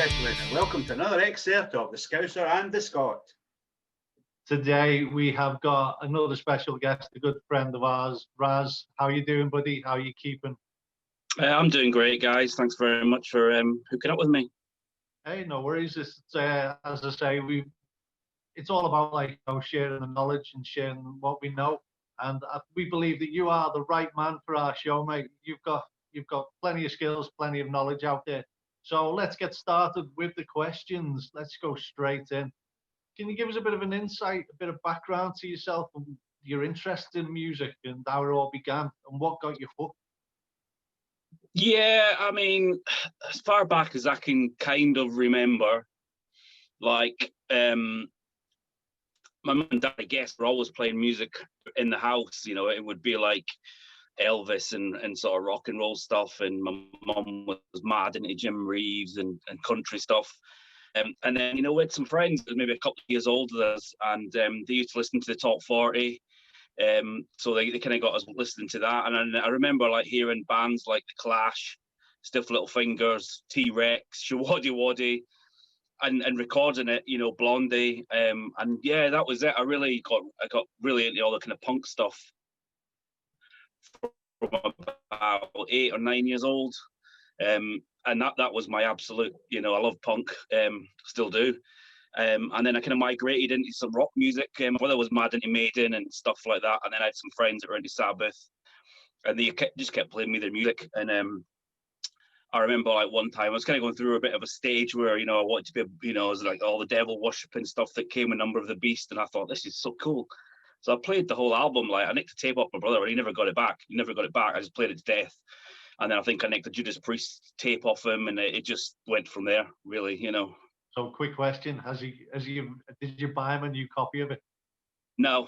gentlemen, and welcome to another excerpt of the Scouser and the Scot. Today we have got another special guest, a good friend of ours, Raz. How you doing, buddy? How you keeping? I'm doing great, guys. Thanks very much for hooking up with me. Hey, no worries. It's, as I say, it's all about sharing the knowledge and sharing what we know. And we believe that you are the right man for our show, mate. You've got plenty of skills, plenty of knowledge out there. So let's get started with the questions. Let's go straight in. Can you give us a bit of an insight, a bit of background to yourself and your interest in music and how it all began and what got you hooked? Yeah, I mean, as far back as I can kind of remember, like, my mum and dad, I guess, were always playing music in the house. You know, it would be like Elvis and sort of rock and roll stuff. And my mum was mad into Jim Reeves and country stuff. And then, you know, we had some friends maybe a couple of years older than us, and they used to listen to the top 40. So they kind of got us listening to that. And I remember like hearing bands like The Clash, Stiff Little Fingers, T-Rex, Shawaddy Waddy, and recording it, you know, Blondie. And yeah, that was it. I got really into all the kind of punk stuff from about 8 or 9 years old. And that was my absolute, you know, I love punk, still do. And then I kind of migrated into some rock music. My brother was mad into Maiden and stuff like that. And then I had some friends that were into Sabbath, and they just kept playing me their music. And I remember like one time I was kind of going through a bit of a stage where, you know, I wanted to be, you know, it was like all the devil worshipping stuff that came with Number of the Beast. And I thought, this is so cool. So I played the whole album. Like, I nicked the tape off my brother, and he never got it back. I just played it to death. And then I think I nicked the Judas Priest tape off him, and it just went from there, really, you know. So, quick question: did you buy him a new copy of it? No.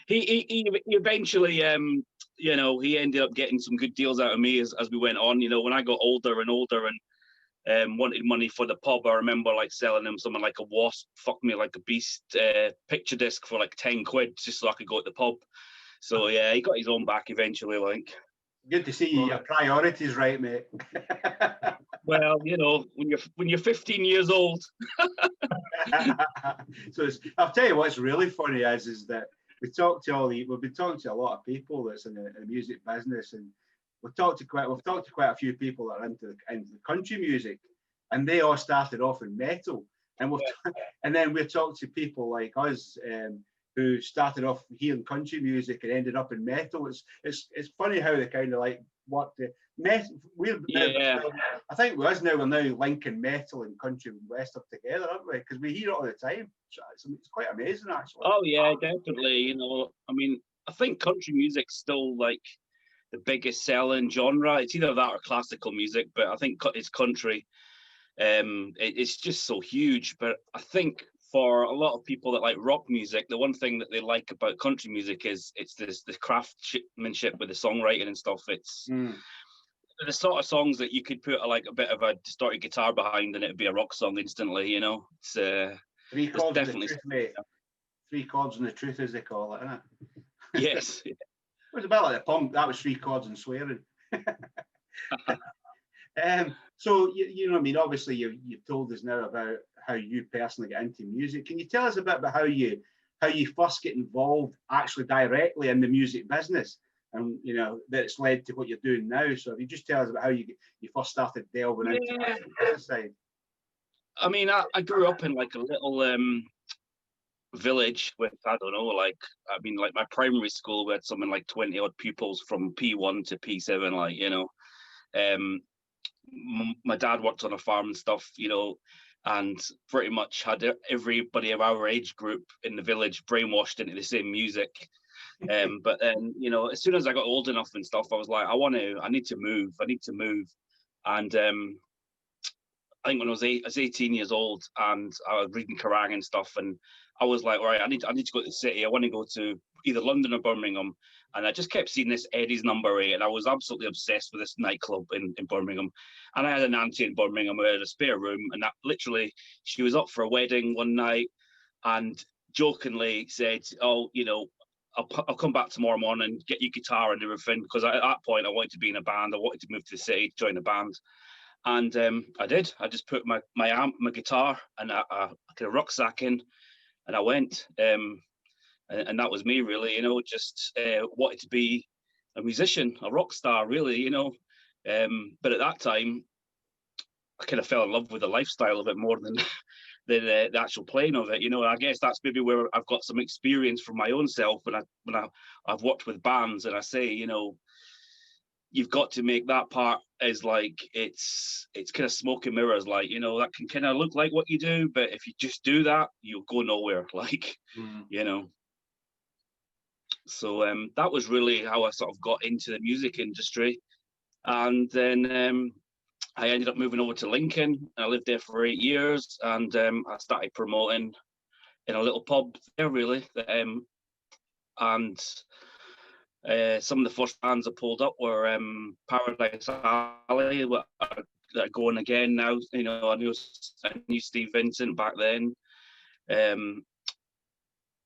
He eventually, you know, he ended up getting some good deals out of me as we went on. You know, when I got older and wanted money for the pub, I remember like selling him something like a Wasp, Fuck Me Like a Beast picture disc for like 10 quid just so I could go to the pub. So yeah, he got his own back eventually. Like, good to see your priorities right, mate. Well, you know, when you're 15 years old. So I'll tell you what's really funny is that we've been talking to a lot of people that's in the music business, and we've talked to quite a few people that are into the country music, and they all started off in metal, and then we've talked to people like us. Who started off hearing country music and ended up in metal. It's funny how they kind of like what the metal. I think we're now linking metal and country and western together, aren't we? Because we hear it all the time. It's quite amazing, actually. Oh yeah, definitely. You know, I mean, I think country music's still like the biggest selling genre. It's either that or classical music, but I think it's country. It's just so huge. But I think for a lot of people that like rock music, the one thing that they like about country music is it's the craftsmanship with the songwriting and stuff. It's the sort of songs that you could put a bit of a distorted guitar behind and it'd be a rock song instantly, you know. It's three chords definitely truth, mate. 3 chords and the truth, as they call it, isn't it? Yes. It was a bit like the punk. That was 3 chords and swearing. So you know what I mean, obviously you've told us now about how you personally get into music. Can you tell us a bit about how you first get involved actually directly in the music business, and you know that's led to what you're doing now? So if you just tell us about how you first started delving into the side. I mean, I grew up in like a little village with, I don't know, like, I mean, like my primary school, we had something like 20 odd pupils from P1 to P7, like, you know. My dad worked on a farm and stuff, you know, and pretty much had everybody of our age group in the village brainwashed into the same music. But then, you know, as soon as I got old enough and stuff, I was like, I need to move. And I think when I was 18 years old, and I was reading Kerrang and stuff, and I was like, right, I need to go to the city. I want to go to either London or Birmingham. And I just kept seeing this Eddie's Number 8, and I was absolutely obsessed with this nightclub in Birmingham. And I had an auntie in Birmingham who had a spare room, and that literally, she was up for a wedding one night and jokingly said, oh, you know, I'll come back tomorrow morning, get your guitar and everything, because at that point I wanted to be in a band. I wanted to move to the city, join a band. And I did. I just put my amp, my guitar, and a kind of rucksack in, and I went. And that was me, really. You know, just wanted to be a musician, a rock star, really. You know, but at that time, I kind of fell in love with the lifestyle of it more than the actual playing of it. You know, I guess that's maybe where I've got some experience from my own self when I've worked with bands, and I say, you know, you've got to make that part as like it's kind of smoke and mirrors, like, you know, that can kind of look like what you do, but if you just do that, you'll go nowhere. Like, you know. So that was really how I sort of got into the music industry, and then I ended up moving over to Lincoln. I lived there for 8 years, and I started promoting in a little pub there, really. And some of the first bands I pulled up were Paradise Alley, that are going again now. You know, I knew Steve Vincent back then.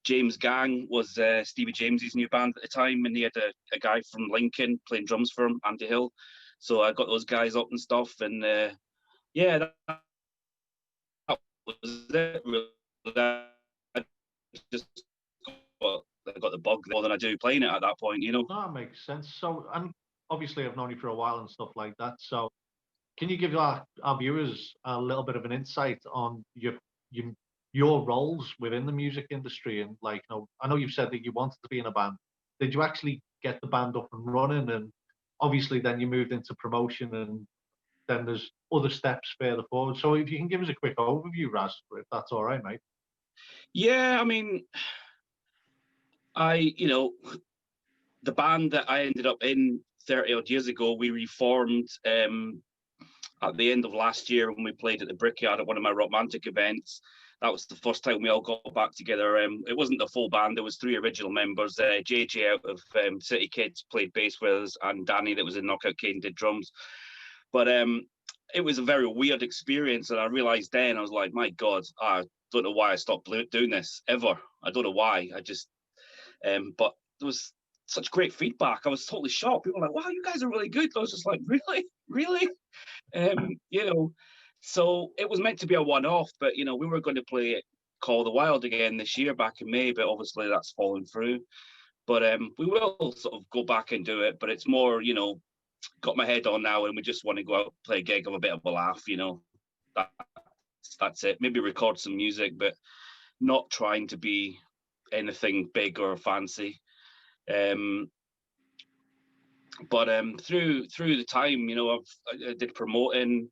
James Gang was Stevie James's new band at the time, and he had a guy from Lincoln playing drums for him, Andy Hill. So I got those guys up and stuff, and yeah, that was it. Really. I got the bug more than I do playing it at that point, you know. No, that makes sense. So, and obviously I've known you for a while and stuff like that. So, can you give our viewers a little bit of an insight on your roles within the music industry? And like, you know, I know you've said that you wanted to be in a band. Did you actually get the band up and running? And obviously then you moved into promotion, and then there's other steps further forward. So if you can give us a quick overview, Raz, if that's all right, mate. Yeah, I mean, you know, the band that I ended up in 30 odd years ago, we reformed at the end of last year when we played at the Brickyard at one of my Rockmantic events. That was the first time we all got back together. It wasn't the full band. There was 3 original members. JJ out of City Kids played bass with us, and Danny that was in Knockout Kane did drums. But it was a very weird experience, and I realized then, I was like, my God, I don't know why I stopped doing this ever. I don't know why. I just, but there was such great feedback. I was totally shocked. People were like, wow, you guys are really good. I was just like, really? You know, so it was meant to be a one-off, but, you know, we were going to play Call the Wild again this year back in May, but obviously that's fallen through. But we will sort of go back and do it, but it's more, you know, got my head on now, and we just want to go out and play a gig, have a bit of a laugh, you know. That's it. Maybe record some music, but not trying to be anything big or fancy. But through the time, you know, I did promoting.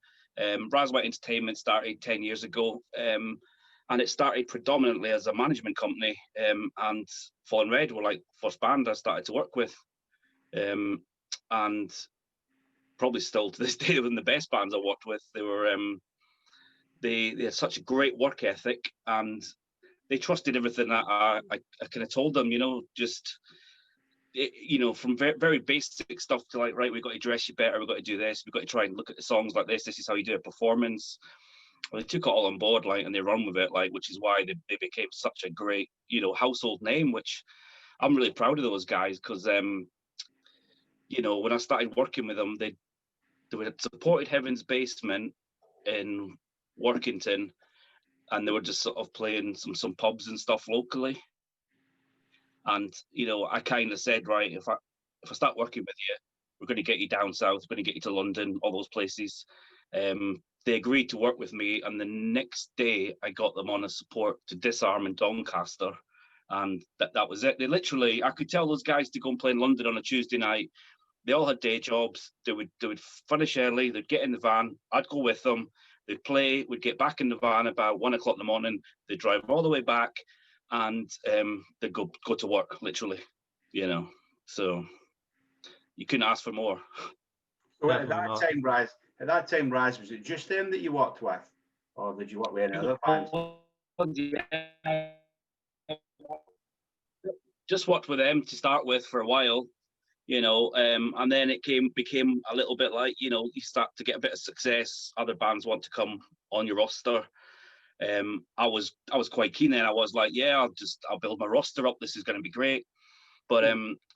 Raz White Entertainment started 10 years ago, and it started predominantly as a management company. And Fallen Red were like first band I started to work with, and probably still to this day one of the best bands I worked with. They were they had such a great work ethic, and they trusted everything that I kind of told them. You know, just you know, from very, very basic stuff to like, right, we've got to dress you better, we've got to do this, we've got to try and look at the songs like this is how you do a performance. Well, they took it all on board, like, and they run with it, like, which is why they became such a great, you know, household name, which I'm really proud of those guys, because you know, when I started working with them, they were supported Heaven's Basement in Workington, and they were just sort of playing some pubs and stuff locally. And, you know, I kind of said, right, if I start working with you, we're going to get you down south, we're going to get you to London, all those places. They agreed to work with me, and the next day I got them on a support to Disarm in Doncaster, and that was it. They literally, I could tell those guys to go and play in London on a Tuesday night. They all had day jobs. They would finish early. They'd get in the van. I'd go with them. They'd play. We'd get back in the van about 1 o'clock in the morning. They'd drive all the way back, and they'd go to work, literally, you know. So you couldn't ask for more. So at that time, Raz, was it just them that you worked with, or did you work with any other bands? Just worked with them to start with for a while, you know, and then it became a little bit like, you know, you start to get a bit of success, other bands want to come on your roster. I was quite keen, and I was like, yeah, I'll build my roster up, this is going to be great. But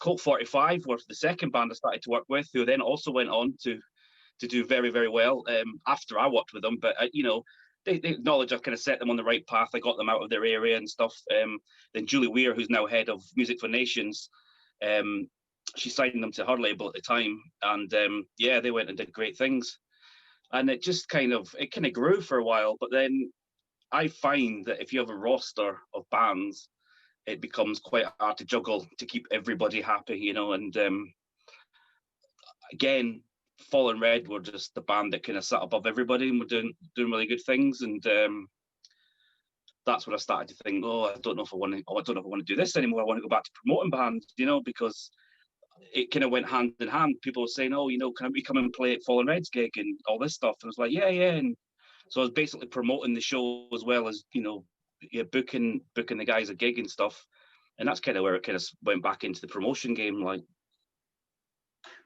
Colt 45 was the second band I started to work with, who then also went on to to do very, very well after I worked with them. But you know, they acknowledge I've kind of set them on the right path. I got them out of their area and stuff. Then Julie Weir, who's now head of Music for Nations, she signed them to her label at the time, and yeah, they went and did great things. And it just kind of grew for a while. But then I find that if you have a roster of bands, it becomes quite hard to juggle to keep everybody happy, you know. And again, Fallen Red were just the band that kind of sat above everybody and were doing really good things. And that's when I started to think, oh, I don't know if I want to do this anymore. I want to go back to promoting bands, you know, because it kind of went hand in hand. People were saying, oh, you know, can we come and play at Fallen Red's gig and all this stuff? And I was like, yeah. And so I was basically promoting the show as well as, you know, yeah, booking the guys a gig and stuff. And that's kind of where it kind of went back into the promotion game, like.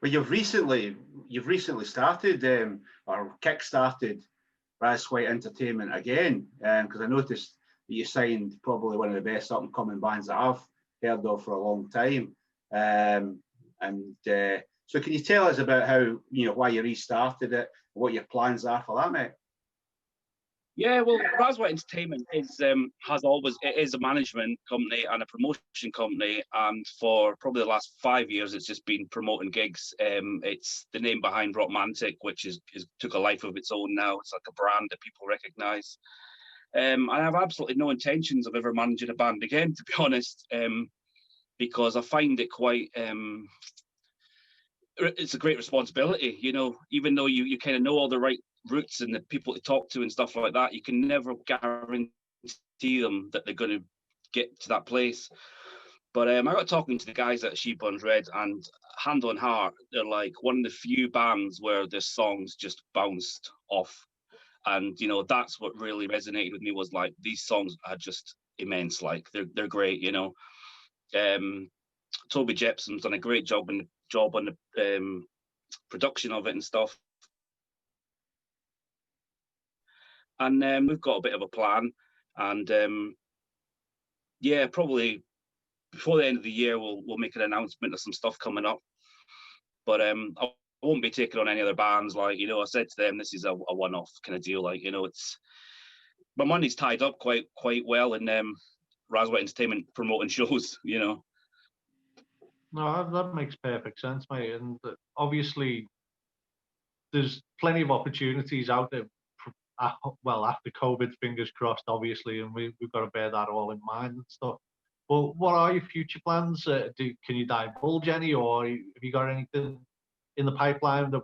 Well, you've recently started or kick-started Raz White Entertainment again, because I noticed that you signed probably one of the best up-and-coming bands that I've heard of for a long time. So can you tell us about how, you know, why you restarted it, what your plans are for that, mate? Yeah, well, Raz White Entertainment is it is a management company and a promotion company, and for probably the last 5 years, it's just been promoting gigs. It's the name behind Rockmantic, which is took a life of its own now. It's like a brand that people recognise. And I have absolutely no intentions of ever managing a band again, to be honest, because I find it quite. It's a great responsibility, you know, even though you kind of know all the right routes and the people to talk to and stuff like that, you can never guarantee them that they're going to get to that place. But I got talking to the guys at Sheep on Red, and hand on heart, they're like one of the few bands where the songs just bounced off. And, you know, that's what really resonated with me, was like, these songs are just immense. Like they're great, you know. Toby Jepson's done a great job on the production of it and stuff. And we've got a bit of a plan, and yeah, probably before the end of the year we'll make an announcement of some stuff coming up. But I won't be taking on any other bands. Like, you know, I said to them, this is a one-off kind of deal. Like, you know, it's my money's tied up quite well in Raz White Entertainment promoting shows, you know. No, that makes perfect sense, mate. And obviously, there's plenty of opportunities out there. Well, after COVID, fingers crossed, obviously, and we've got to bear that all in mind and stuff. But what are your future plans? Can you divulge any, or have you got anything in the pipeline that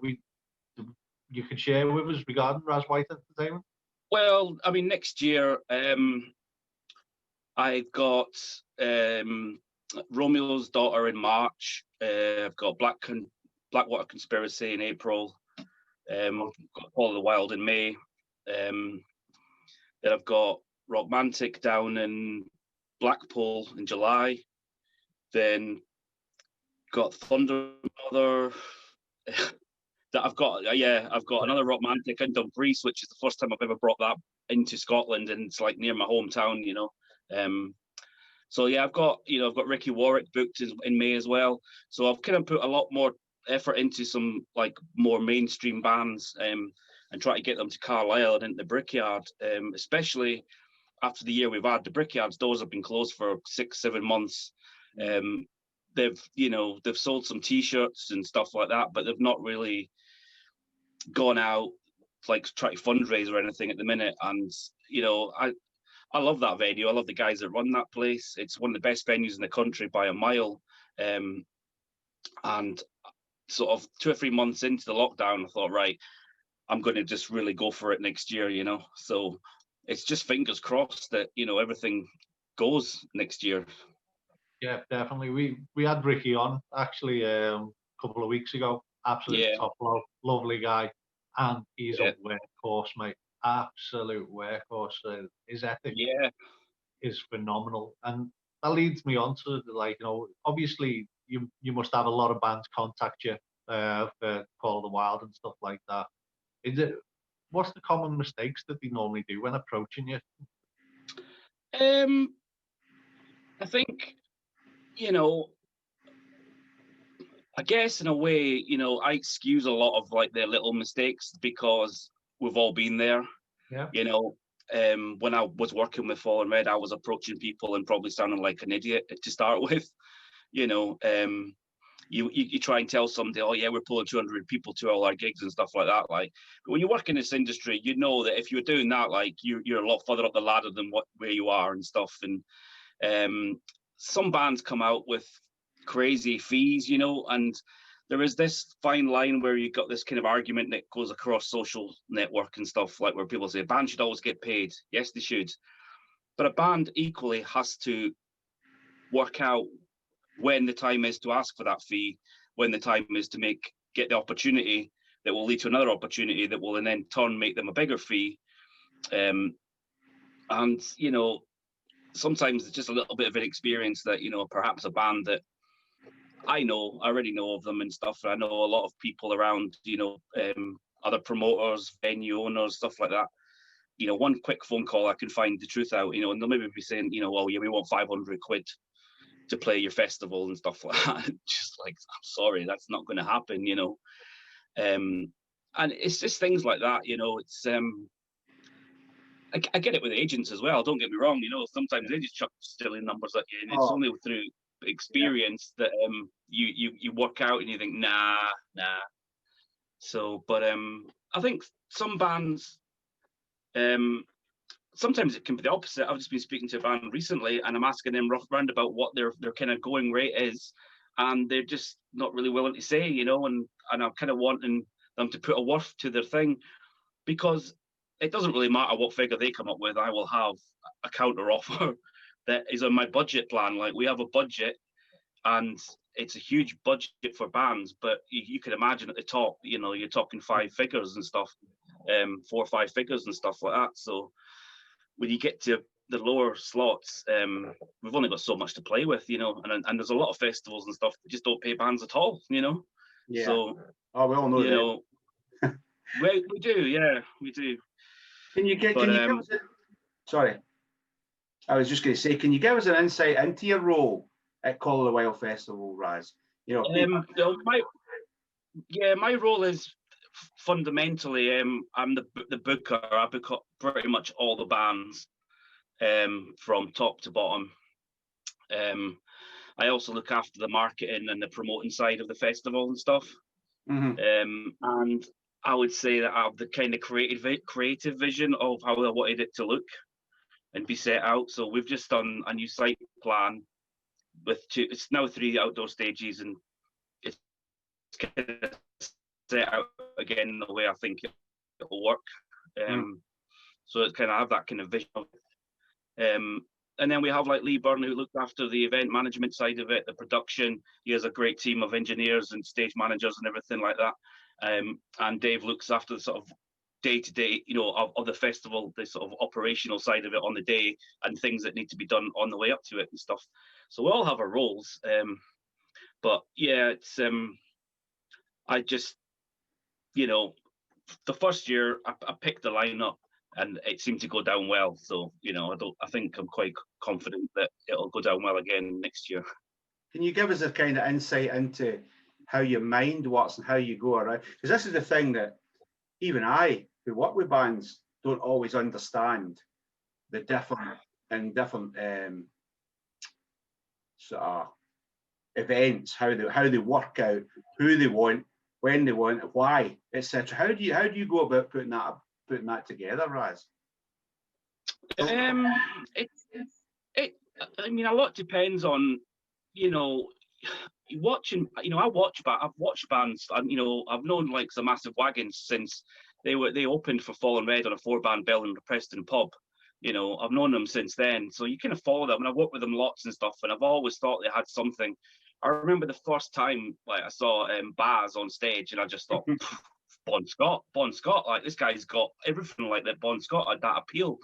you could share with us regarding Raz White Entertainment? Well, I mean, next year, I've got Romeo's Daughter in March. I've got Blackwater Conspiracy in April. Got All the Wild in May. Then I've got Rockmantic down in Blackpool in July. Then got Thunder Mother. That I've got another Rockmantic in Dumfries, which is the first time I've ever brought that into Scotland, and it's like near my hometown, you know. So yeah, I've got Ricky Warwick booked in May as well. So I've kind of put a lot more effort into some like more mainstream bands, and try to get them to Carlisle and into the Brickyard, especially after the year we've had. The Brickyard's doors have been closed for 6-7 months. They've sold some T-shirts and stuff like that, but they've not really gone out like try to fundraise or anything at the minute. And you know, I love that venue. I love the guys that run that place. It's one of the best venues in the country by a mile. And sort of 2 or 3 months into the lockdown, I thought, right, I'm going to just really go for it next year, you know. So it's just fingers crossed that, you know, everything goes next year. Yeah, definitely. We had Ricky on actually a couple of weeks ago. Absolute top lovely guy, and he's a workhorse, mate. Absolute workhorse. His ethic is phenomenal, and that leads me on to, like, you know, obviously you must have a lot of bands contact you for Call of the Wild and stuff like that. What's the common mistakes that they normally do when approaching you? I think, you know, I guess in a way, you know, I excuse a lot of like their little mistakes because we've all been there. Yeah. You know, when I was working with Fallen Red, I was approaching people and probably sounding like an idiot to start with. You know, you try and tell somebody, oh yeah, we're pulling 200 people to all our gigs and stuff like that. Like, but when you work in this industry, you know that if you're doing that, like you're a lot further up the ladder than where you are and stuff. And some bands come out with crazy fees, you know, and there is this fine line where you got this kind of argument that goes across social network and stuff, like where people say a band should always get paid. Yes, they should, but a band equally has to work out when the time is to ask for that fee, when the time is to get the opportunity that will lead to another opportunity that will in then turn make them a bigger fee. And you know, sometimes it's just a little bit of an experience that, you know, perhaps a band that I already know of them and stuff. I know a lot of people around, you know, other promoters, venue owners, stuff like that. You know, one quick phone call, I can find the truth out, you know, and they'll maybe be saying, you know, well, yeah, we want 500 quid to play your festival and stuff like that. Just like, I'm sorry, that's not going to happen, you know. And it's just things like that, you know. It's I get it with agents as well. Don't get me wrong, you know. Sometimes they just chuck silly numbers at you, and it's only through experience that you work out and you think nah. So, but I think some bands, sometimes it can be the opposite. I've just been speaking to a band recently, and I'm asking them round about what their kind of going rate is, and they're just not really willing to say, you know. And I'm kind of wanting them to put a worth to their thing, because it doesn't really matter what figure they come up with. I will have a counter offer that is on my budget plan. Like, we have a budget, and it's a huge budget for bands, but you can imagine at the top, you know, you're talking 5 figures and stuff, 4 or 5 figures and stuff like that. So when you get to the lower slots, we've only got so much to play with, you know, and there's a lot of festivals and stuff that just don't pay bands at all, you know. Yeah. So we all know you that. know, we do, yeah, we do. Can you give us sorry, I was just going to say, can you give us an insight into your role at Call of the Wild Festival, Raz? You know, my role is fundamentally, I'm the booker. I book up pretty much all the bands, from top to bottom. I also look after the marketing and the promoting side of the festival and stuff. And I would say that I have the kind of creative vision of how I wanted it to look and be set out. So we've just done a new site plan with it's now 3 outdoor stages, and it's kind of set out again the way I think it will work. So it's kind of have that kind of vision of and then we have like Lee Byrne, who looked after the event management side of it, the production. He has a great team of engineers and stage managers and everything like that. And Dave looks after the sort of day-to-day, you know, of the festival, the sort of operational side of it on the day, and things that need to be done on the way up to it and stuff. So we all have our roles. But yeah, it's I just, you know, the first year I picked the lineup, and it seemed to go down well. So, you know, I think I'm quite confident that it'll go down well again next year. Can you give us a kind of insight into how your mind works and how you go around? Because this is the thing that even I, who work with bands, don't always understand the different sort of events, how they work out, who they want, when they want it, why, etc. How do you go about putting that together, Raz? I mean, a lot depends on, you know, watching. You know, I've watched bands, and you know, I've known like the Massive Wagons since they opened for Fallen Red on a 4-band bill in the Preston pub. You know, I've known them since then, so you kind of follow them, and I've worked with them lots and stuff, and I've always thought they had something. I remember the first time like I saw Baz on stage, and I just thought, Bon Scott, like this guy's got everything like that. Bon Scott had that appeal,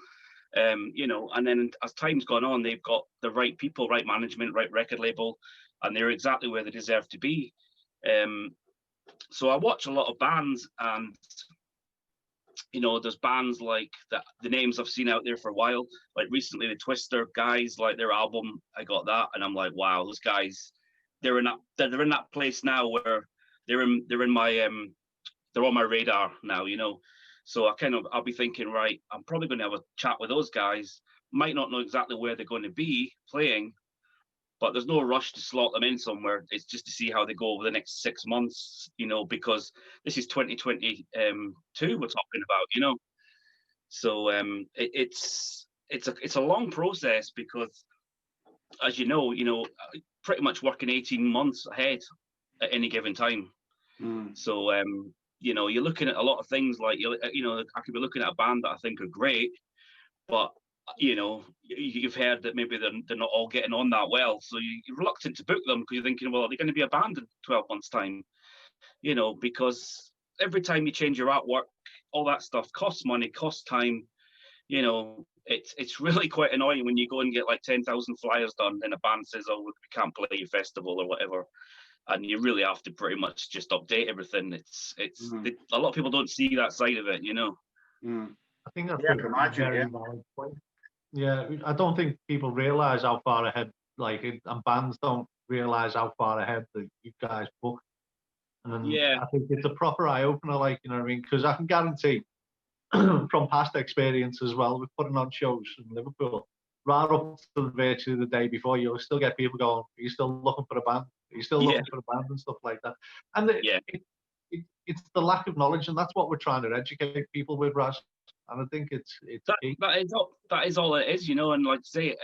you know. And then as time's gone on, they've got the right people, right management, right record label, and they're exactly where they deserve to be. So I watch a lot of bands, and you know, there's bands like that, the names I've seen out there for a while, like recently the Twister guys, like their album, I got that, and I'm like, wow, those guys, they're in that place now where they're in my they're on my radar now, you know. So I'll be thinking, right, I'm probably going to have a chat with those guys. Might not know exactly where they're going to be playing, but there's no rush to slot them in somewhere. It's just to see how they go over the next 6 months, you know, because this is 2022 we're talking about, you know. So it's a long process because, as you know, pretty much working 18 months ahead at any given time. So you know, you're looking at a lot of things like you know, I could be looking at a band that I think are great, but you know, you've heard that maybe they're not all getting on that well, so you're reluctant to book them because you're thinking, well, are they going to be a band in 12 months' time? You know, because every time you change your artwork, all that stuff costs money, costs time. You know, it's really quite annoying when you go and get like 10,000 flyers done and a band says, oh, we can't play your festival or whatever. And you really have to pretty much just update everything. A lot of people don't see that side of it, you know. I think that's a very valid point. Yeah, I don't think people realise how far ahead, and bands don't realise how far ahead that you guys book. And I think it's a proper eye opener, like, you know what I mean? Because I can guarantee from past experience as well, with putting on shows in Liverpool, right up to virtually the day before, you'll still get people going, are you still looking for a band? Are you still looking for a band and stuff like that? And it's the lack of knowledge, and that's what we're trying to educate people with, Raz. And I think it's that is all it is, you know. And like I say,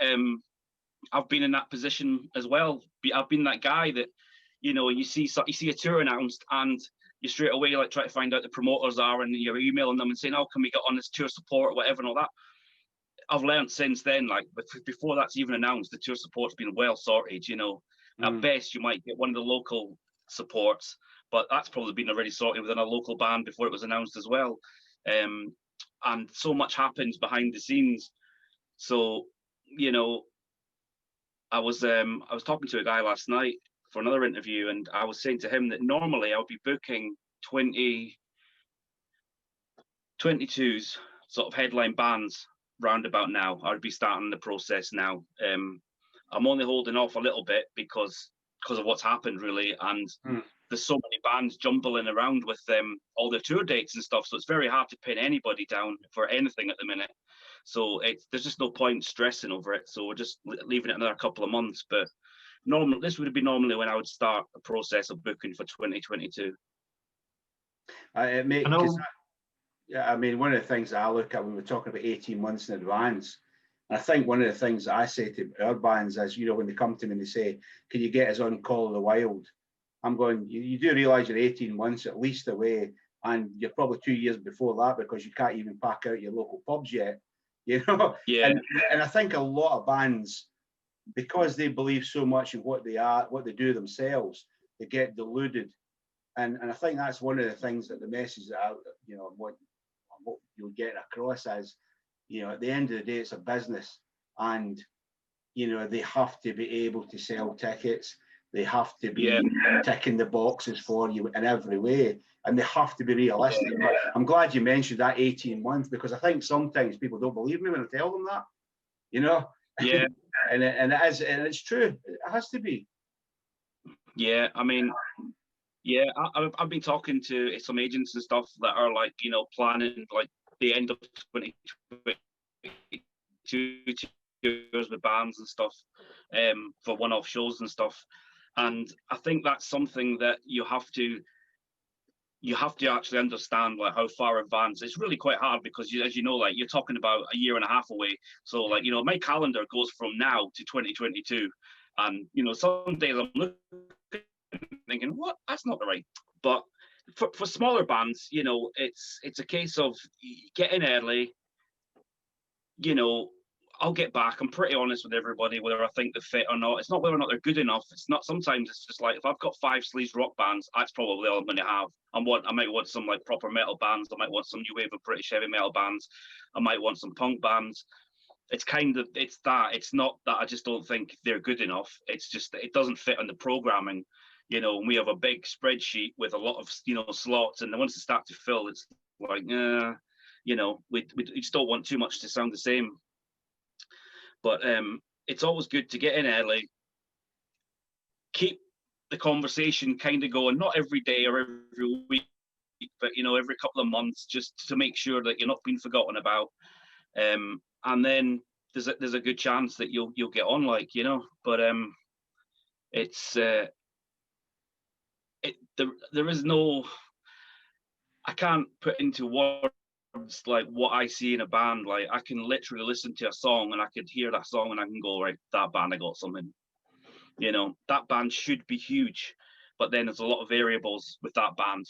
I've been in that position as well. I've been that guy that, you know, you see a tour announced and you straight away like try to find out the promoters are, and you're emailing them and saying, oh, can we get on this tour support or whatever and all that. I've learned since then, like before that's even announced, the tour support's been well sorted, you know. At best, you might get one of the local supports, but that's probably been already sorted within a local band before it was announced as well. And so much happens behind the scenes. So, you know, I was talking to a guy last night for another interview, and I was saying to him that normally I would be booking 22s sort of headline bands round about now. I'd be starting the process now. I'm only holding off a little bit because of what's happened, really, and there's so many bands jumbling around with all their tour dates and stuff, so it's very hard to pin anybody down for anything at the minute. So there's just no point stressing over it, so we're just leaving it another couple of months. But this would be normally when I would start the process of booking for 2022. I mean, one of the things I look at when we're talking about 18 months in advance, I think one of the things I say to our bands is, you know, when they come to me and they say, can you get us on Call of the Wild? I'm going, you do realise you're 18 months at least away, and you're probably 2 years before that because you can't even pack out your local pubs yet, you know? Yeah. And I think a lot of bands, because they believe so much in what they do themselves, they get deluded. And I think that's one of the things that the message that what you'll get across is, you know, at the end of the day, it's a business, and, you know, they have to be able to sell tickets. They have to be ticking the boxes for you in every way, and they have to be realistic. But I'm glad you mentioned that 18 months, because I think sometimes people don't believe me when I tell them that, you know. Yeah. and it's true. It has to be. Yeah, I mean, yeah, I've been talking to some agents and stuff that are like, you know, planning like the end of 2022 tours with bands and stuff, for one-off shows and stuff. And I think that's something that you have to actually understand, like how far advanced. It's really quite hard because, as you know, like you're talking about a year and a half away. So like, you know, my calendar goes from now to 2022, and, you know, some days I'm looking thinking, what? That's not the right. But for smaller bands, you know, it's a case of getting early. You know, I'll get back. I'm pretty honest with everybody, whether I think they're fit or not. It's not whether or not they're good enough. It's not. Sometimes it's just like, if I've got 5 sleaze rock bands, that's probably all I'm going to have. I might want some like proper metal bands. I might want some new wave of British heavy metal bands. I might want some punk bands. It's that. It's not that I just don't think they're good enough. It's just that it doesn't fit on the programming. You know, we have a big spreadsheet with a lot of, you know, slots, and then once they start to fill, it's like, you know, we just don't want too much to sound the same. But it's always good to get in early, keep the conversation kind of going, not every day or every week, but every couple of months, just to make sure that you're not being forgotten about. And then there's a good chance that you'll get on, but it's there is no, I can't put into words like what I see in a band. Like, I can literally listen to a song and I could hear that song and I can go, right, that band, I got something. That band should be huge, but then there's a lot of variables with that band,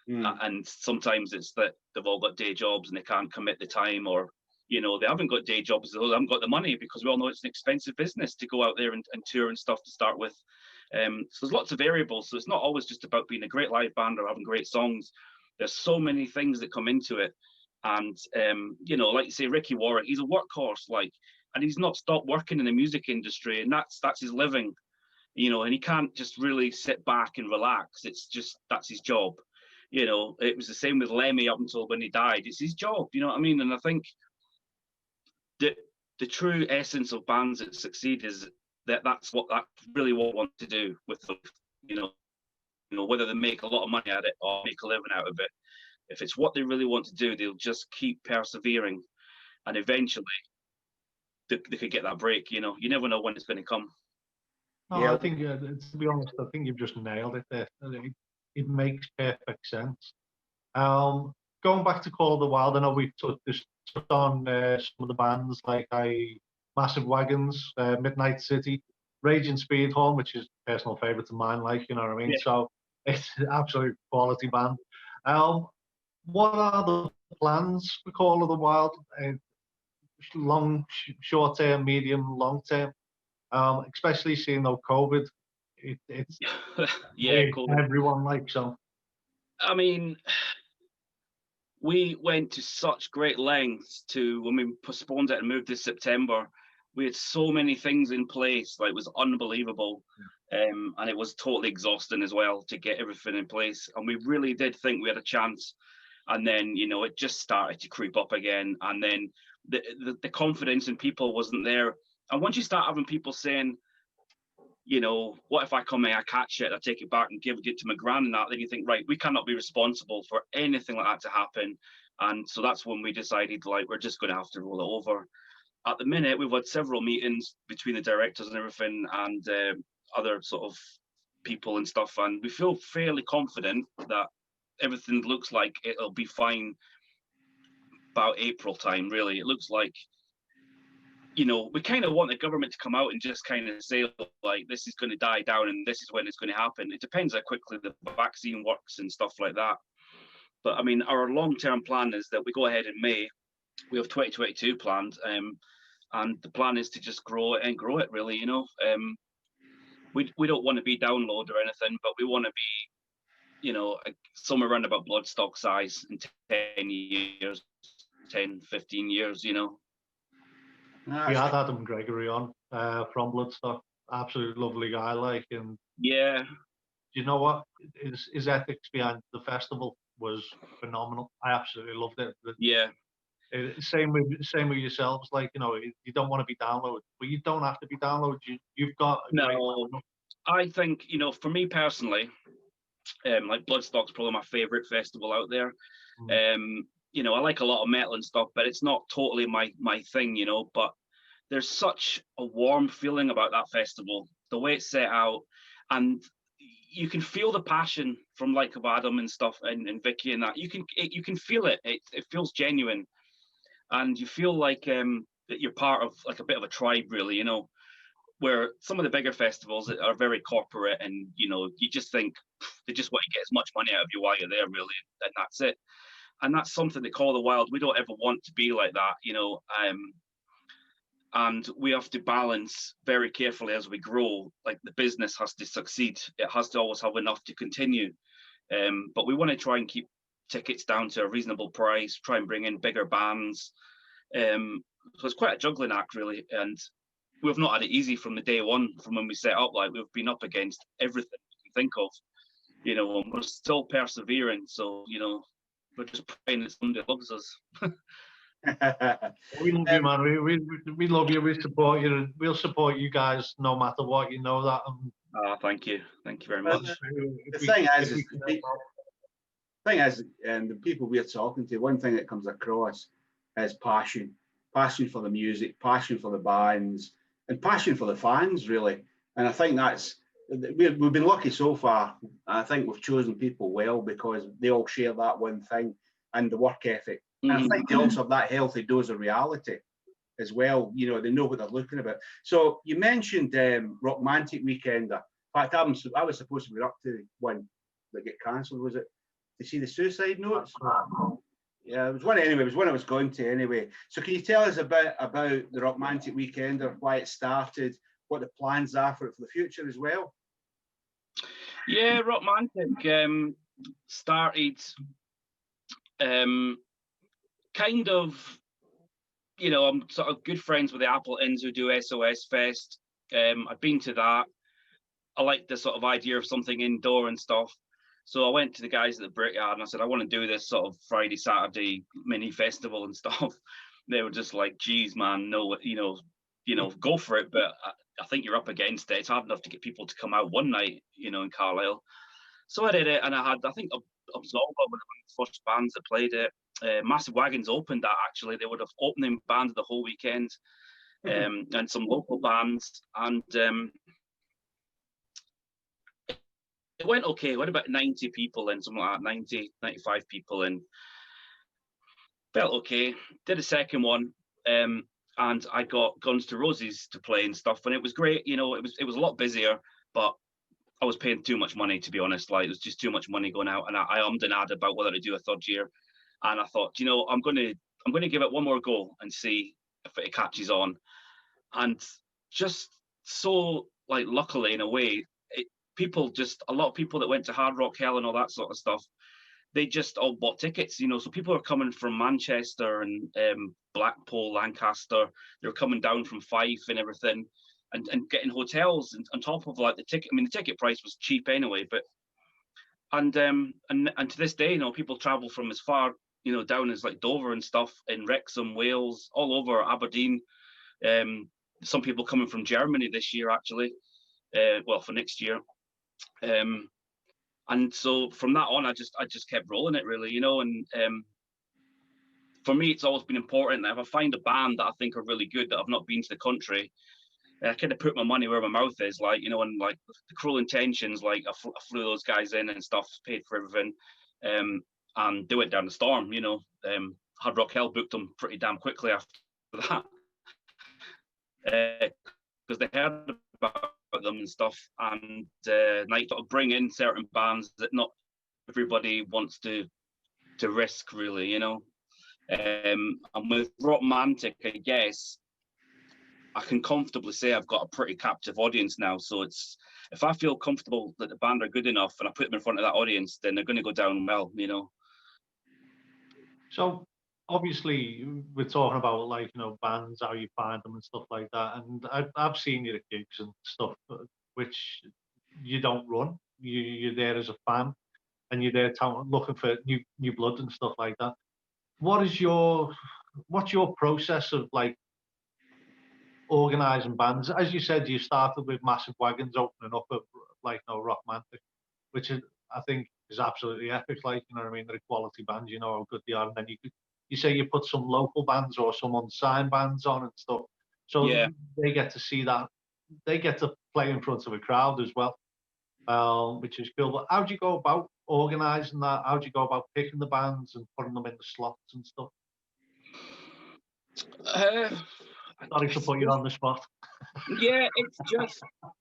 and sometimes it's that they've all got day jobs and they can't commit the time, or they haven't got day jobs, they haven't got the money, because we all know it's an expensive business to go out there and tour and stuff to start with. So there's lots of variables. So it's not always just about being a great live band or having great songs. There's so many things that come into it. And, like you say, Ricky Warwick, he's a workhorse, and he's not stopped working in the music industry, and that's his living, and he can't just really sit back and relax. It's just, that's his job. It was the same with Lemmy up until when he died. It's his job, you know what I mean? And I think the true essence of bands that succeed is that's really what I want to do with them, whether they make a lot of money at it or make a living out of it. If it's what they really want to do, they'll just keep persevering, and eventually they could get that break. You never know when it's going to come. No, yeah. I think, to be honest, I think you've just nailed it there. It makes perfect sense. Going back to Call of the Wild, I know we've touched on some of the bands like Massive Wagons, Midnight City, Raging Speedhorn, which is a personal favourite of mine, you know what I mean? Yeah. So it's an absolute quality band. What are the plans for Call of the Wild? Long, short term, medium, long term? Especially seeing though COVID, it's yeah, COVID. Everyone so. I mean, we went to such great lengths when we postponed it and moved to September. We had so many things in place, it was unbelievable. Yeah. And it was totally exhausting as well to get everything in place. And we really did think we had a chance. And then, it just started to creep up again. And then the confidence in people wasn't there. And once you start having people saying, what if I come in, I catch it, I take it back and give it to my gran and that, then you think, right, we cannot be responsible for anything like that to happen. And so that's when we decided, we're just going to have to roll it over. At the minute, we've had several meetings between the directors and everything, and other sort of people and stuff. And we feel fairly confident that everything looks like it'll be fine about April time, really. It looks like, we kind of want the government to come out and just kind of say, this is going to die down and this is when it's going to happen. It depends how quickly the vaccine works and stuff like that. But I mean, our long-term plan is that we go ahead in May. We have 2022 planned, and the plan is to just grow it and grow it, really. We don't want to be download or anything, but we want to be, somewhere around about Bloodstock size in 10 years, 10, 15 years, We had Adam Gregory on from Bloodstock. Absolute lovely guy, and yeah. You know what? His ethics behind the festival was phenomenal. I absolutely loved it. Yeah. Same with yourselves. You don't want to be downloaded, but you don't have to be downloaded. You've got no. I think for me personally, Bloodstock's probably my favorite festival out there. I like a lot of metal and stuff, but it's not totally my thing, but there's such a warm feeling about that festival, the way it's set out, and you can feel the passion from of Adam and stuff and Vicky and that. You can feel it. It feels genuine, and you feel that you're part of a bit of a tribe, really, where some of the bigger festivals are very corporate, and you just think they just want to get as much money out of you while you're there, really, and that's it. And that's something they Call the Wild. We don't ever want to be like that, and we have to balance very carefully as we grow. The business has to succeed. It has to always have enough to continue. But we want to try and keep tickets down to a reasonable price, try and bring in bigger bands. So it's quite a juggling act, really. And we've not had it easy from the day one, from when we set up. We've been up against everything you can think of, and we're still persevering. So, we're just praying that somebody loves us. We love you, man. We love you. We support you. We'll support you guys no matter what. You know that. Thank you very But much. the thing is, the people we're talking to, one thing that comes across is passion for the music, passion for the bands, and passion for the fans, really. And I think we've been lucky so far. I think we've chosen people well because they all share that one thing and the work ethic. And I think they also have that healthy dose of reality as well. You know, they know what they're looking about. So you mentioned Rockmantic Weekender. In fact, I was supposed to be up to one that get cancelled, was it? To see the suicide notes? Yeah, it was one anyway. It was one I was going to anyway. So can you tell us about the Rockmantic Weekender, why it started, what the plans are for it for the future as well? Yeah, Rockmantic started kind of, you know, I'm sort of good friends with the Appletons who do SOS Fest. I've been to that. I like the sort of idea of something indoor and stuff. So I went to the guys at the Brickyard and I said, I want to do this sort of Friday, Saturday mini festival and stuff. They were just like, geez, man, no, you know, go for it. But I think you're up against it. It's hard enough to get people to come out one night, you know, in Carlisle. So I did it, and I think Absolver were one of the first bands that played it. Massive Wagons opened that, actually. They were the opening band the whole weekend, and some local bands. And it went okay. It went about 90 people in, something like that, 90, 95 people in. Felt okay. Did a second one, and I got Guns to Roses to play and stuff, and it was great. You know, it was a lot busier, but I was paying too much money, to be honest. Like, it was just too much money going out, and I ummed and ahed about whether to do a third year. And I thought, you know, I'm gonna give it one more go and see if it catches on. And just so, like, luckily in a way, a lot of people that went to Hard Rock Hell and all that sort of stuff, they just all bought tickets, you know. So people are coming from Manchester and Blackpool, Lancaster. They're coming down from Fife and everything, and getting hotels and on top of, like, the ticket. I mean, the ticket price was cheap anyway, but and to this day, you know, people travel from as far, you know, down as like Dover and stuff, in Wrexham, Wales, all over, Aberdeen. Some people coming from Germany this year, actually. Well, for next year. And so from that on, I just kept rolling it, really, you know. And for me, it's always been important that if I find a band that I think are really good that I've not been to the country, I kind of put my money where my mouth is, like, you know. And like the Cruel Intentions, like I flew those guys in and stuff, paid for everything, and they went down the storm, you know. Hard Rock Hell booked them pretty damn quickly after that, because they heard about them and stuff, and like, sort of bring in certain bands that not everybody wants to risk, really, you know. And with Rockmantic, I guess I can comfortably say I've got a pretty captive audience now. So it's, if I feel comfortable that the band are good enough and I put them in front of that audience, then they're going to go down well, you know. So obviously we're talking about, like, you know, bands, how you find them and stuff like that. And I've seen you at gigs and stuff, which you don't run. You're there as a fan, and you're there looking for new blood and stuff like that. What's your process of, like, organising bands? As you said, you started with Massive Wagons opening up of, like, you know, Rockmantic, which is, I think, is absolutely epic. Like, you know what I mean? They're a quality band, you know how good they are. And then you say you put some local bands or some unsigned bands on and stuff. So yeah, they get to see that. They get to play in front of a crowd as well, which is cool. But how do you go about organising that? How do you go about picking the bands and putting them in the slots and stuff? Sorry to put you on the spot. Yeah,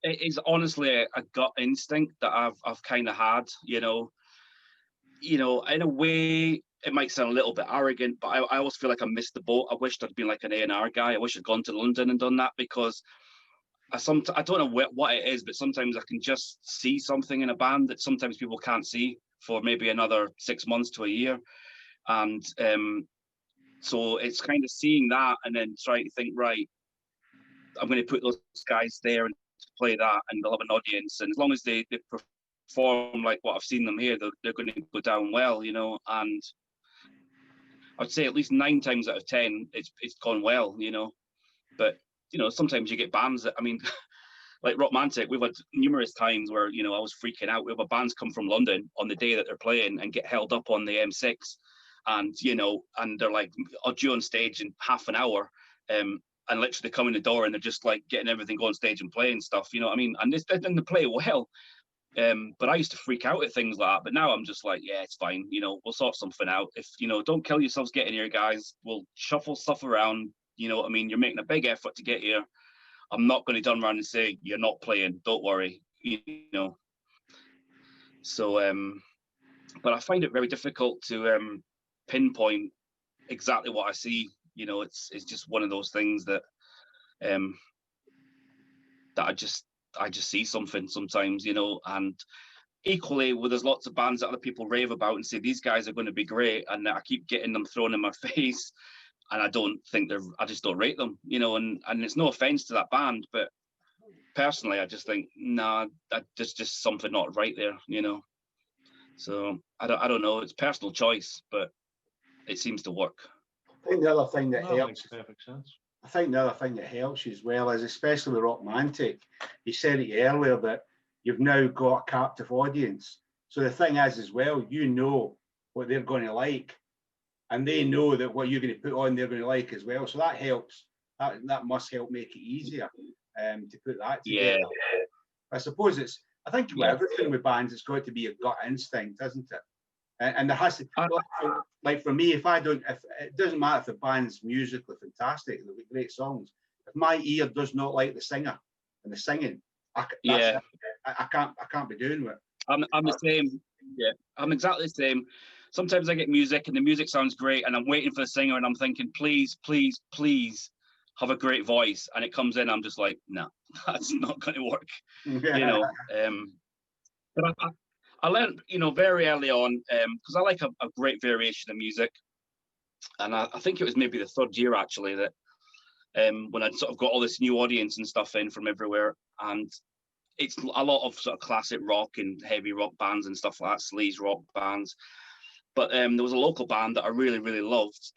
it is honestly a gut instinct that I've kind of had, you know. In a way, it might sound a little bit arrogant, but I always feel like I missed the boat. I wished I'd been like an A&R guy. I wish I'd gone to London and done that, because I don't know what it is, but sometimes I can just see something in a band that sometimes people can't see for maybe another 6 months to a year. And so it's kind of seeing that and then trying to think, right, I'm going to put those guys there and play that, and they'll have an audience. And as long as they perform like what I've seen them here, they're going to go down well, you know. And I'd say at least 9 times out of 10, it's gone well, you know. But, you know, sometimes you get bands that, I mean, like Rockmantic, we've had numerous times where, you know, I was freaking out. We have a bands come from London on the day that they're playing and get held up on the M6, and, you know, and they're like, I'll due on stage in half an hour, and literally come in the door and they're just like getting everything on stage and playing stuff, you know what I mean? And they play well. But I used to freak out at things like that. But now I'm just like, yeah, it's fine. You know, we'll sort something out. If, you know, don't kill yourselves getting here, guys. We'll shuffle stuff around. You know what I mean? You're making a big effort to get here. I'm not going to turn around and say, you're not playing. Don't worry. You know. So, but I find it very difficult to pinpoint exactly what I see. You know, it's just one of those things that that I just see something sometimes, you know. And equally, well, there's lots of bands that other people rave about and say these guys are going to be great, and I keep getting them thrown in my face, and I don't think I just don't rate them, you know. And it's no offense to that band, but personally, I just think, nah, there's just something not right there, you know. So I don't know. It's personal choice, but it seems to work. I think the other thing that That helps. makes perfect sense. I think the other thing that helps you as well is, especially with Rockmantic, you said it earlier that you've now got a captive audience. So the thing is as well, you know what they're going to like, and they know that what you're going to put on they're going to like as well. So that helps. That must help make it easier to put that together. Yeah. I suppose I think with everything with bands, it's got to be a gut instinct, isn't it? And there has to, like for me, if it doesn't matter if the band's musically fantastic, they'll be great songs. If my ear does not like the singer and the singing, I can't be doing it. I'm the same. Yeah, I'm exactly the same. Sometimes I get music and the music sounds great, and I'm waiting for the singer, and I'm thinking, please, please, please have a great voice, and it comes in, I'm just like, no, that's not going to work. Yeah. You know. But I learned, you know, very early on, because I like a great variation of music. And I think it was maybe the third year, actually, that when I'd sort of got all this new audience and stuff in from everywhere. And it's a lot of sort of classic rock and heavy rock bands and stuff like that, sleaze rock bands. But there was a local band that I really, really loved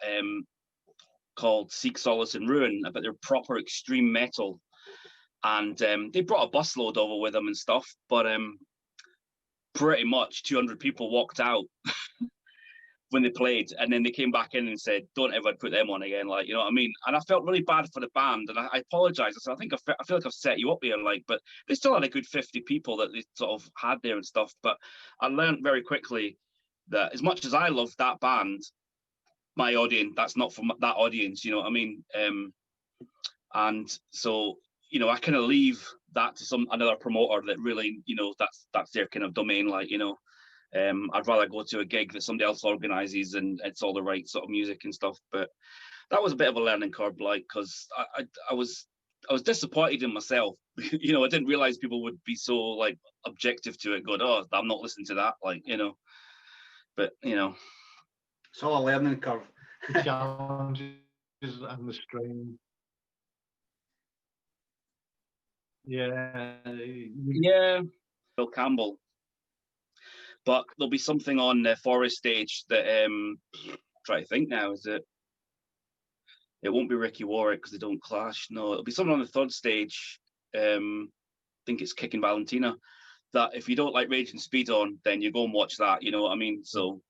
called Seek Solace in Ruin, but they're proper extreme metal. And they brought a busload over with them and stuff. But pretty much 200 people walked out when they played, and then they came back in and said, don't ever put them on again, like, you know what I mean? And I felt really bad for the band, and I apologized. I said, I feel like I've set you up here, like, but they still had a good 50 people that they sort of had there and stuff. But I learned very quickly that as much as I love that band, my audience, that's not for that audience, you know what I mean? And so, you know, I kind of leave that to another promoter that really, you know, that's their kind of domain, like, you know. I'd rather go to a gig that somebody else organizes and it's all the right sort of music and stuff. But that was a bit of a learning curve, like, because I was disappointed in myself. You know, I didn't realize people would be so like objective to it, going, oh, I'm not listening to that, like, you know. But, you know, it's all a learning curve. The challenges and the strain. Yeah. Bill Campbell. But there'll be something on the Forest stage that try to think now, is it won't be Ricky Warwick because they don't clash. No, it'll be someone on the third stage. I think it's Kicking Valentina. That if you don't like Raging Speed On, then you go and watch that, you know what I mean? So,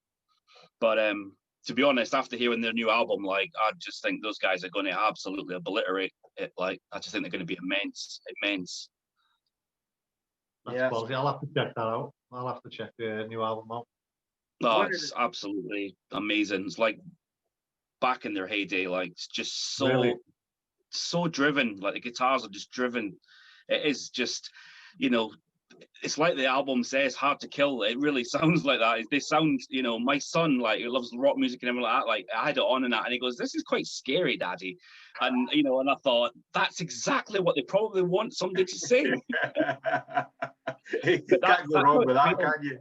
but to be honest, after hearing their new album, like, I just think those guys are going to absolutely obliterate it. Like, I just think they're going to be immense. That's quality. I'll have to check that out. I'll have to check the new album out. Oh, it's absolutely amazing. It's like back in their heyday, like, it's just so driven. Like, the guitars are just driven. It is just, you know, it's like the album says, hard to kill. It really sounds like that. They sound, you know, my son, like, who loves rock music and everything like that, like, I had it on and that, and he goes, this is quite scary, Daddy. And, you know, and I thought, that's exactly what they probably want somebody to sing. You can't go wrong with that, can you?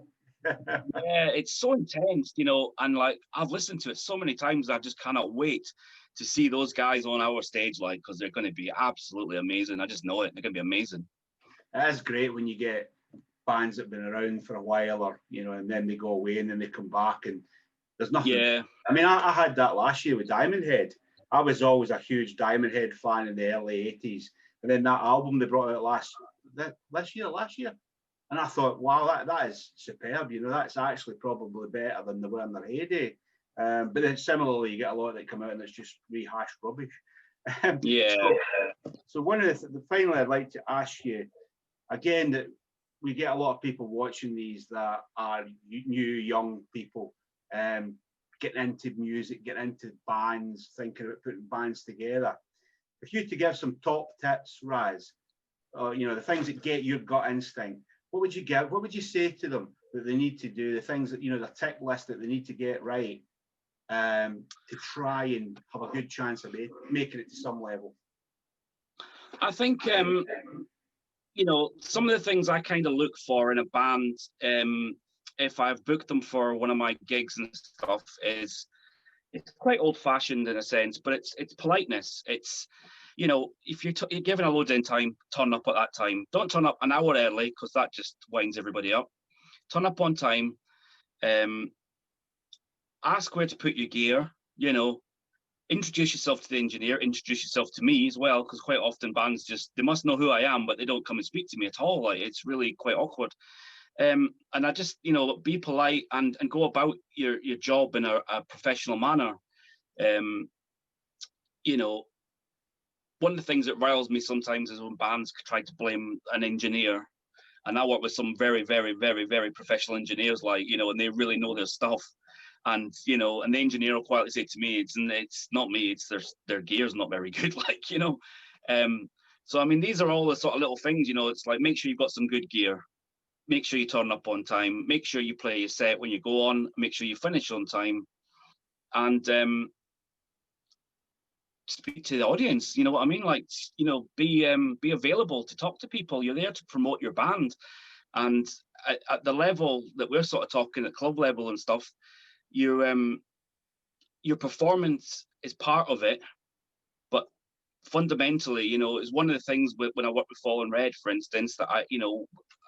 Yeah, it's so intense, you know, and like, I've listened to it so many times, I just cannot wait to see those guys on our stage, like, because they're going to be absolutely amazing. I just know it. They're going to be amazing. It is great when you get bands that have been around for a while, or, you know, and then they go away and then they come back and there's nothing. Yeah. I mean, I had that last year with Diamond Head. I was always a huge Diamond Head fan in the early 80s. And then that album they brought out this year, last year. And I thought, wow, that is superb. You know, that's actually probably better than they were in their heyday. But then similarly, you get a lot that come out and it's just rehashed rubbish. Yeah. So one of finally, I'd like to ask you again that we get a lot of people watching these that are new young people, getting into music, getting into bands, thinking about putting bands together. If you to give some top tips, Raz, you know, the things that get your gut instinct, what would you give? What would you say to them that they need to do? The things that, you know, the tick list that they need to get right to try and have a good chance of making it to some level. I think you know, some of the things I kind of look for in a band, if I've booked them for one of my gigs and stuff, is it's quite old-fashioned in a sense, but it's politeness. It's, you know, if you're given a load in time, turn up at that time. Don't turn up an hour early because that just winds everybody up. Turn up on time. Ask where to put your gear. You know, introduce yourself to the engineer. Introduce yourself to me as well, because quite often bands they must know who I am, but they don't come and speak to me at all. Like, it's really quite awkward. And I just, you know, be polite and go about your job in a professional manner. You know, one of the things that riles me sometimes is when bands try to blame an engineer. And I work with some very, very, very, very professional engineers, like, you know, and they really know their stuff. And, you know, and the engineer will quietly say to me, it's not me, it's their gear's not very good, like, you know. So, I mean, these are all the sort of little things, you know, it's like, make sure you've got some good gear. Make sure you turn up on time. Make sure you play your set when you go on. Make sure you finish on time. And speak to the audience, you know what I mean? Like, you know, be available to talk to people. You're there to promote your band. And at the level that we're sort of talking, at club level and stuff, your performance is part of it, but fundamentally, you know, it's one of the things when I worked with Fallen Red, for instance, that I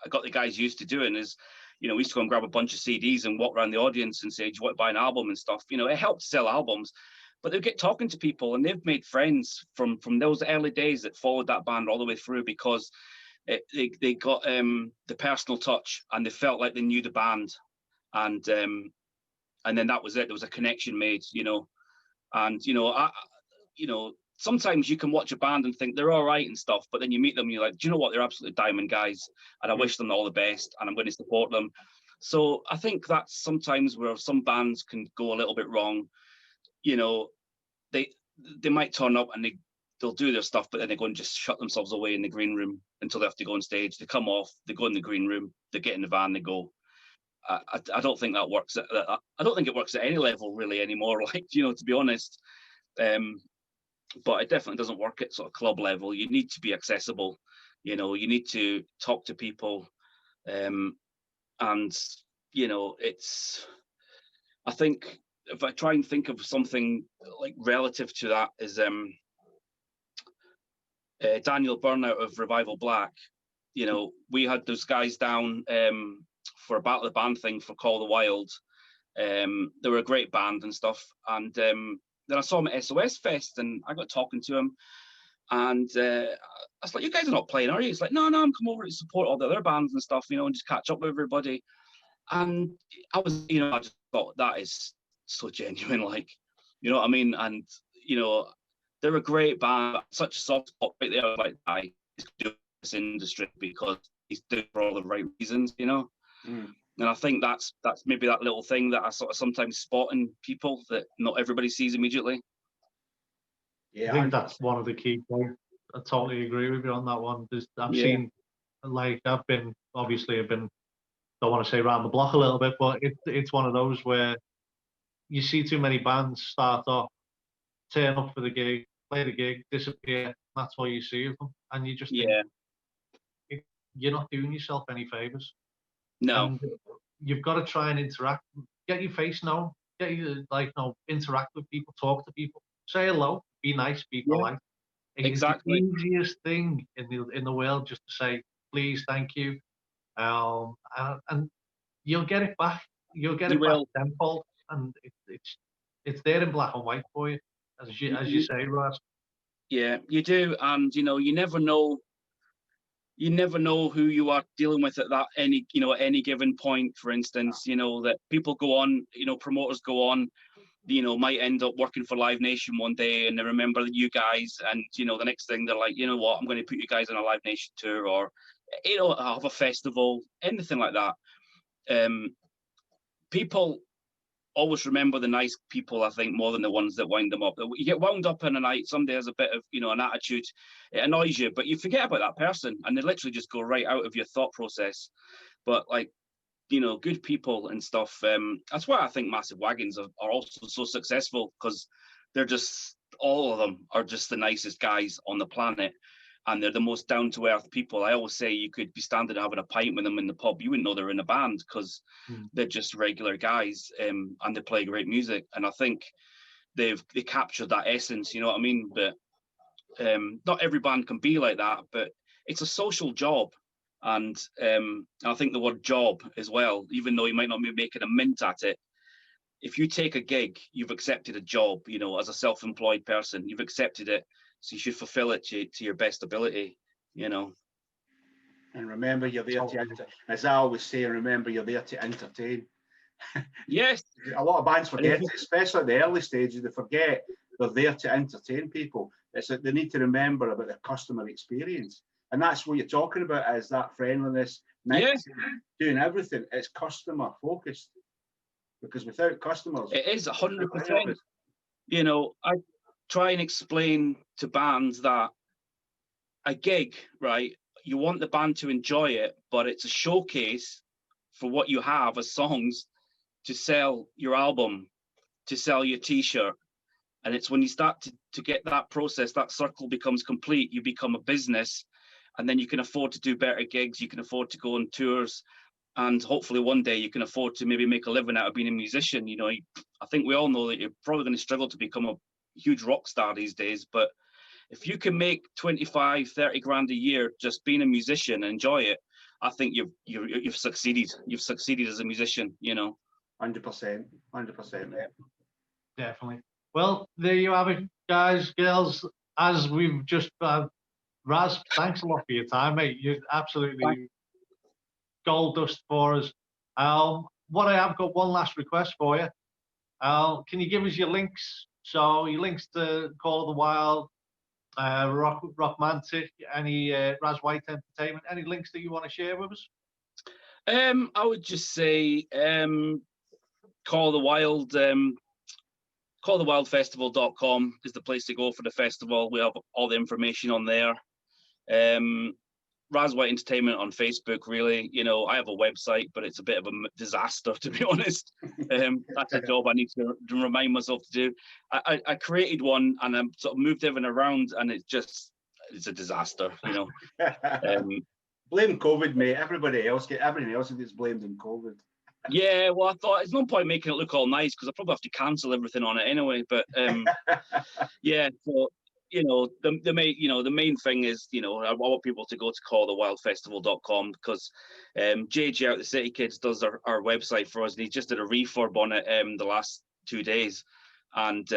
got the guys used to doing is, you know, we used to go and grab a bunch of CDs and walk around the audience and say, do you want to buy an album and stuff? You know, it helped sell albums, but they'd get talking to people and they've made friends from those early days that followed that band all the way through because they got the personal touch and they felt like they knew the band. And then that was it. There was a connection made, you know. And, you know, sometimes you can watch a band and think they're all right and stuff, but then you meet them and you're like, do you know what? They're absolutely diamond guys. And I wish them all the best and I'm going to support them. So I think that's sometimes where some bands can go a little bit wrong. You know, they might turn up and they'll do their stuff, but then they go and just shut themselves away in the green room until they have to go on stage. They come off, they go in the green room, they get in the van, they go. I don't think that works. I don't think it works at any level really anymore. Like, you know, to be honest, but it definitely doesn't work at sort of club level. You need to be accessible. You know, you need to talk to people, and you know, I think if I try and think of something like relative to that is Daniel Burnout of Revival Black. You know, we had those guys down for a Battle of the Band thing for Call the Wild. They were a great band and stuff. And then I saw him at SOS Fest and I got talking to him. And I was like, you guys are not playing, are you? He's like, no, I'm coming over to support all the other bands and stuff, you know, and just catch up with everybody. And I was, you know, I just thought that is so genuine, like, you know what I mean? And, you know, they're a great band, such a soft spot right there. Like, I do this industry because he's doing it for all the right reasons, you know? And I think that's maybe that little thing that I sort of sometimes spot in people that not everybody sees immediately. Yeah, I think that's one of the key points. I totally agree with you on that one. I've seen, like, don't want to say around the block a little bit, but it's one of those where you see too many bands start off, turn up for the gig, play the gig, disappear. That's all you see of them, and you just think you're not doing yourself any favors. No, and you've got to try and interact, get your face known, interact with people, talk to people, say hello, be nice, be polite. Exactly. It's the easiest thing in the world, just to say please, thank you, and you'll get it back. You'll get it back tenfold, and it's there in black and white for you, as you say, Raz. Yeah, you do, and you know, you never know you never know who you are dealing with at any given point. For instance, that people go on, promoters go on, might end up working for Live Nation one day and they remember you guys, and the next thing they're like, you know what, I'm going to put you guys on a Live Nation tour, or have a festival, anything like that. People always remember the nice people, I think, more than the ones that wind them up. You get wound up in a night, somebody has a bit of, an attitude, it annoys you, but you forget about that person and they literally just go right out of your thought process. But like, good people and stuff. That's why I think Massive Wagons are also so successful, because they're just, all of them are just the nicest guys on the planet. And they're the most down-to-earth people. I always say you could be standing having a pint with them in the pub, you wouldn't know they're in a band, because they're just regular guys, and they play great music. And I think they captured that essence, you know what I mean? But not every band can be like that, but it's a social job. And I think the word job as well, even though you might not be making a mint at it, if you take a gig, you've accepted a job, as a self-employed person, you've accepted it. So you should fulfill it to your best ability, And remember, you're there to, as I always say, remember, you're there to entertain. Yes. A lot of bands forget it, especially at the early stages. They forget they're there to entertain people. It's that they need to remember about the customer experience. And that's what you're talking about, is that friendliness, doing everything. It's customer focused. Because without customers... It is 100%. I try and explain to bands that a gig, right, you want the band to enjoy it, but it's a showcase for what you have as songs to sell your album, to sell your t-shirt. And it's when you start to get that process, that circle becomes complete, you become a business, and then you can afford to do better gigs, you can afford to go on tours, and hopefully one day you can afford to maybe make a living out of being a musician. I think we all know that you're probably going to struggle to become a huge rock star these days, but if you can make 25-30 grand a year just being a musician and enjoy it, I think you've succeeded. You've succeeded as a musician. 100%, mate. Definitely. Well, there you have it, guys, girls. As we've just Raz, thanks a lot for your time, mate. You're absolutely gold dust for us. What I have got one last request for you. Can you give us your links? So your links to Call of the Wild, Rockmantic, any Raz White Entertainment, any links that you want to share with us? I would just say Call of the Wild, callthewildfestival.com is the place to go for the festival. We have all the information on there. Raz White Entertainment on Facebook, really. I have a website, but it's a bit of a disaster, to be honest. That's a job I need to remind myself to do. I created one and I sort of moved everything around, and it's a disaster, Blame COVID, mate. Everything else gets blamed in COVID. Yeah, well, I thought there's no point making it look all nice, because I probably have to cancel everything on it anyway. But yeah, so the main thing is, I want people to go to callthewildfestival.com, because JJ Out the City Kids does our website for us, and he just did a refurb on it the last 2 days, and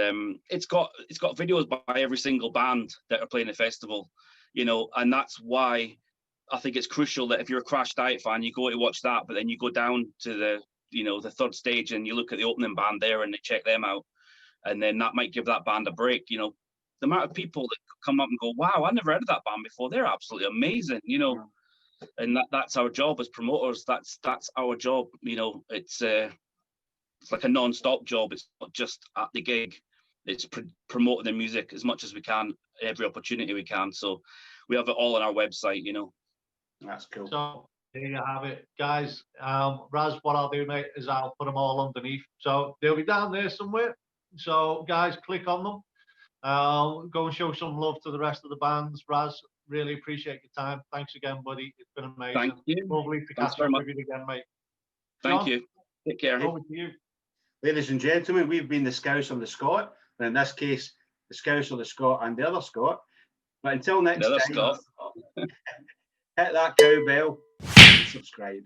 it's got videos by every single band that are playing the festival, and that's why I think it's crucial that if you're a Crash Diet fan, you go to watch that, but then you go down to the third stage and you look at the opening band there and check them out, and then that might give that band a break. The amount of people that come up and go, wow, I never heard of that band before, they're absolutely amazing, and that's our job as promoters. That's our job. It's like a non-stop job. It's not just at the gig, it's promoting the music as much as we can, every opportunity we can. So we have it all on our website. That's cool. So there you have it, guys. Raz, what I'll do, mate, is I'll put them all underneath, so they'll be down there somewhere. So guys, click on them. Go and show some love to the rest of the bands. Raz, really appreciate your time. Thanks again, buddy. It's been amazing. Thank you. Lovely to catch up with you again, mate. Thank you. Take care. Over to you. Ladies and gentlemen, we've been the Scouser and the Scot, and in this case, the Scouser, the Scot, and the other Scot. But until next time, Scot. hit that cowbell and subscribe.